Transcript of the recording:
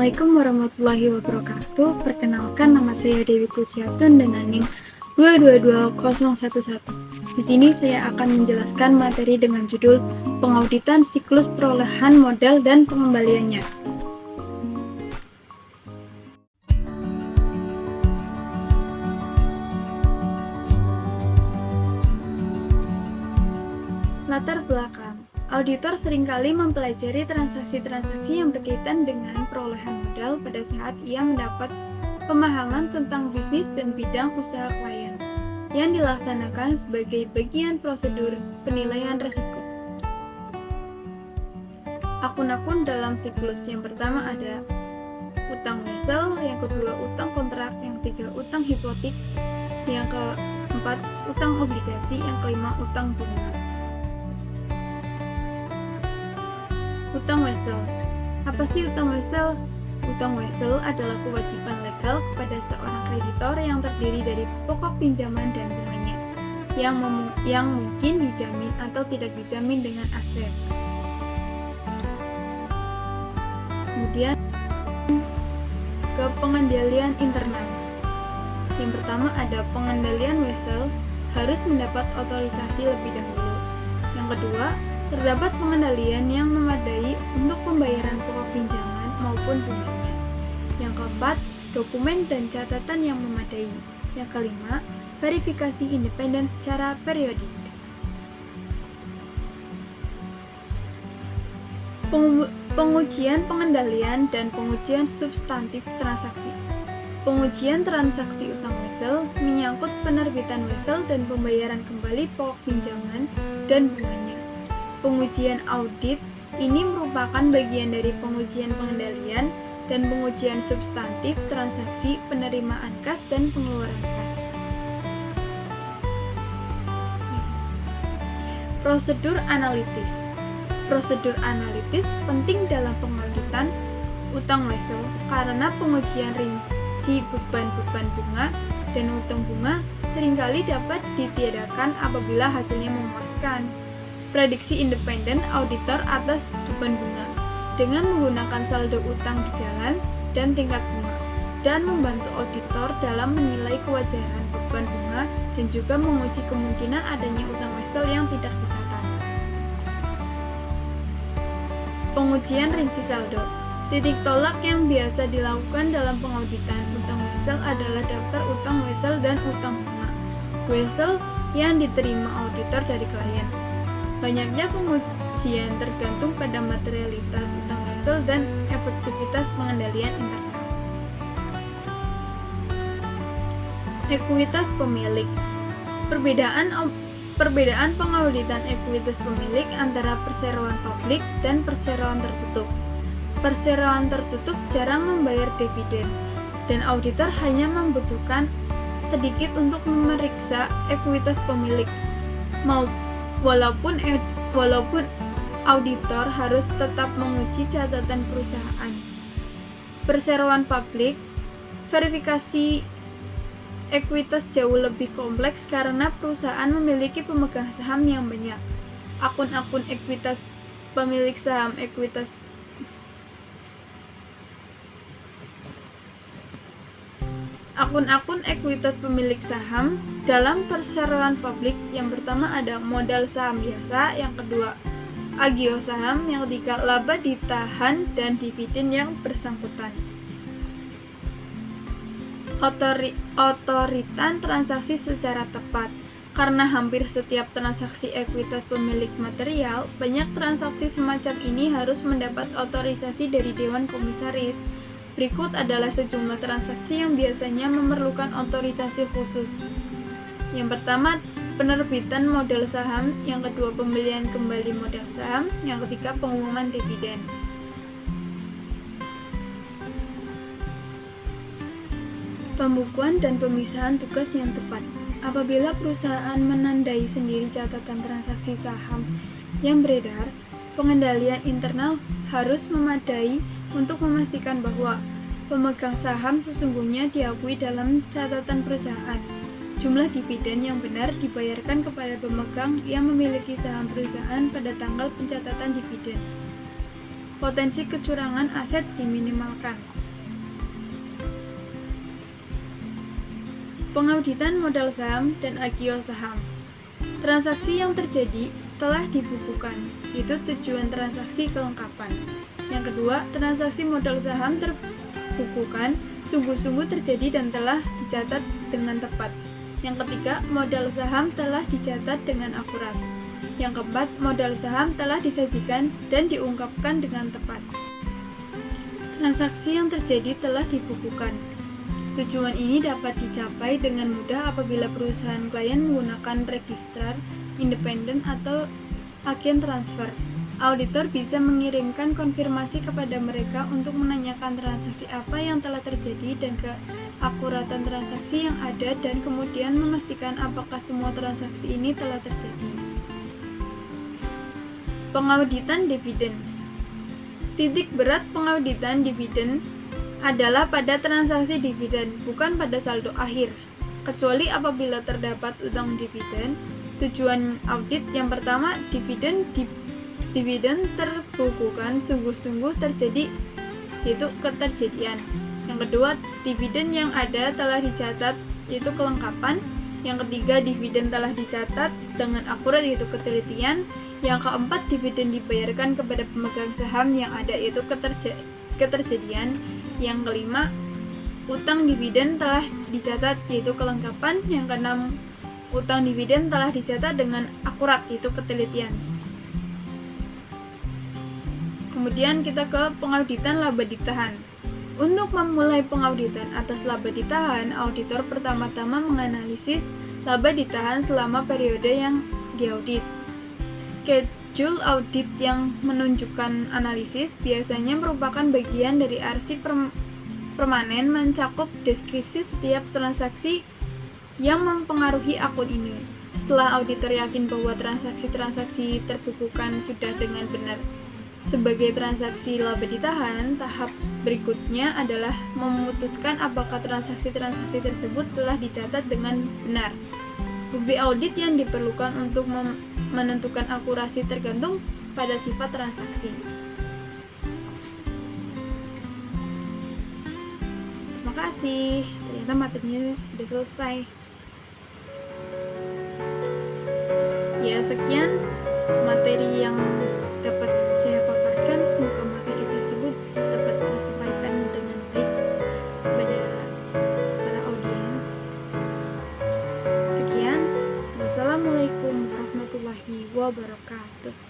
Assalamualaikum warahmatullahi wabarakatuh. Perkenalkan, nama saya Dewi Kusyatun dengan NIM 222011. Di sini saya akan menjelaskan materi dengan judul Pengauditan Siklus Perolehan Modal dan Pengembaliannya. Latar belakang. Auditor seringkali mempelajari transaksi-transaksi yang berkaitan dengan perolehan modal pada saat ia mendapat pemahaman tentang bisnis dan bidang usaha klien, yang dilaksanakan sebagai bagian prosedur penilaian risiko. Akun-akun dalam siklus yang pertama ada utang wesel, yang kedua utang kontrak, yang ketiga utang hipotek, yang keempat utang obligasi, yang kelima utang bunga. Utang wesel. Apa sih utang wesel? Utang wesel adalah kewajiban legal kepada seorang kreditor yang terdiri dari pokok pinjaman dan bunganya, yang mungkin dijamin atau tidak dijamin dengan aset. Kemudian ke pengendalian internal. Yang pertama ada pengendalian wesel, harus mendapat otorisasi lebih dahulu. Yang kedua, terdapat pengendalian yang memadai untuk pembayaran pokok pinjaman maupun bunganya. Yang keempat, dokumen dan catatan yang memadai. Yang kelima, verifikasi independen secara periodik. Pengujian pengendalian dan pengujian substantif transaksi. Pengujian transaksi utang wesel menyangkut penerbitan wesel dan pembayaran kembali pokok pinjaman dan bunganya. Pengujian audit ini merupakan bagian dari pengujian pengendalian dan pengujian substantif transaksi penerimaan kas dan pengeluaran kas. Prosedur analitis. Prosedur analitis penting dalam pengauditan utang wesel karena pengujian rinci beban-beban bunga dan utang bunga seringkali dapat ditiadakan apabila hasilnya memuaskan. Prediksi independen auditor atas beban bunga dengan menggunakan saldo utang di jalan dan tingkat bunga, dan membantu auditor dalam menilai kewajaran beban bunga dan juga menguji kemungkinan adanya utang wesel yang tidak dicatat. Pengujian rinci saldo. Titik tolak yang biasa dilakukan dalam pengauditan utang wesel adalah daftar utang wesel dan utang bunga wesel yang diterima auditor dari klien. Banyaknya pengujian tergantung pada materialitas utang wesel dan efektivitas pengendalian internal. Ekuitas pemilik. Perbedaan pengauditan ekuitas pemilik antara perseroan publik dan perseroan tertutup. Perseroan tertutup jarang membayar dividen, dan auditor hanya membutuhkan sedikit untuk memeriksa ekuitas pemilik. Walaupun auditor harus tetap menguji catatan perusahaan. Perseroan publik, verifikasi ekuitas jauh lebih kompleks karena perusahaan memiliki pemegang saham yang banyak. Akun-akun ekuitas pemilik saham Akun-akun ekuitas pemilik saham dalam perseroan publik yang pertama ada modal saham biasa, yang kedua agio saham, yang ketiga laba ditahan dan dividen yang bersangkutan. Otoritan transaksi secara tepat. Karena hampir setiap transaksi ekuitas pemilik material, banyak transaksi semacam ini harus mendapat otorisasi dari Dewan Komisaris. Berikut adalah sejumlah transaksi yang biasanya memerlukan otorisasi khusus. Yang pertama, penerbitan modal saham, yang kedua pembelian kembali modal saham, yang ketiga pengumuman dividen. Pembukuan dan pemisahan tugas yang tepat. Apabila perusahaan menandai sendiri catatan transaksi saham yang beredar, pengendalian internal harus memadai untuk memastikan bahwa pemegang saham sesungguhnya diakui dalam catatan perusahaan. Jumlah dividen yang benar dibayarkan kepada pemegang yang memiliki saham perusahaan pada tanggal pencatatan dividen. Potensi kecurangan aset diminimalkan. Pengauditan modal saham dan agio saham. Transaksi yang terjadi telah dibukukan. Itu tujuan transaksi kelengkapan. Yang kedua, transaksi modal saham terbukukan sungguh-sungguh terjadi dan telah dicatat dengan tepat. Yang ketiga, modal saham telah dicatat dengan akurat. Yang keempat, modal saham telah disajikan dan diungkapkan dengan tepat. Transaksi yang terjadi telah dibukukan. Tujuan ini dapat dicapai dengan mudah apabila perusahaan klien menggunakan registrar, independen, atau agen transfer. Auditor bisa mengirimkan konfirmasi kepada mereka untuk menanyakan transaksi apa yang telah terjadi dan keakuratan transaksi yang ada dan kemudian memastikan apakah semua transaksi ini telah terjadi. Pengauditan dividen. Titik berat pengauditan dividen adalah pada transaksi dividen, bukan pada saldo akhir. Kecuali apabila terdapat utang dividen, tujuan audit yang pertama, dividen terbukukan sungguh-sungguh terjadi, yaitu keterjadian. Yang kedua, dividen yang ada telah dicatat, yaitu kelengkapan. Yang ketiga, dividen telah dicatat dengan akurat, yaitu ketelitian. Yang keempat, dividen dibayarkan kepada pemegang saham yang ada, yaitu ketersediaan. Yang kelima, utang dividen telah dicatat, yaitu kelengkapan. Yang keenam, utang dividen telah dicatat dengan akurat, yaitu ketelitian. Kemudian kita ke pengauditan laba ditahan. Untuk memulai pengauditan atas laba ditahan, auditor pertama-tama menganalisis laba ditahan selama periode yang diaudit. Schedule audit yang menunjukkan analisis biasanya merupakan bagian dari arsip permanen mencakup deskripsi setiap transaksi yang mempengaruhi akun ini. Setelah auditor yakin bahwa transaksi-transaksi terbukukan sudah dengan benar sebagai transaksi laba ditahan, tahap berikutnya adalah memutuskan apakah transaksi-transaksi tersebut telah dicatat dengan benar. Bukti audit yang diperlukan untuk menentukan akurasi tergantung pada sifat transaksi. Terima kasih. Ternyata materinya sudah selesai. Ya, sekian materi yang dapat saya paparkan. Semoga materi tersebut dapat tersampaikan dengan baik kepada para audiens. Sekian. Wassalamualaikum warahmatullahi wabarakatuh.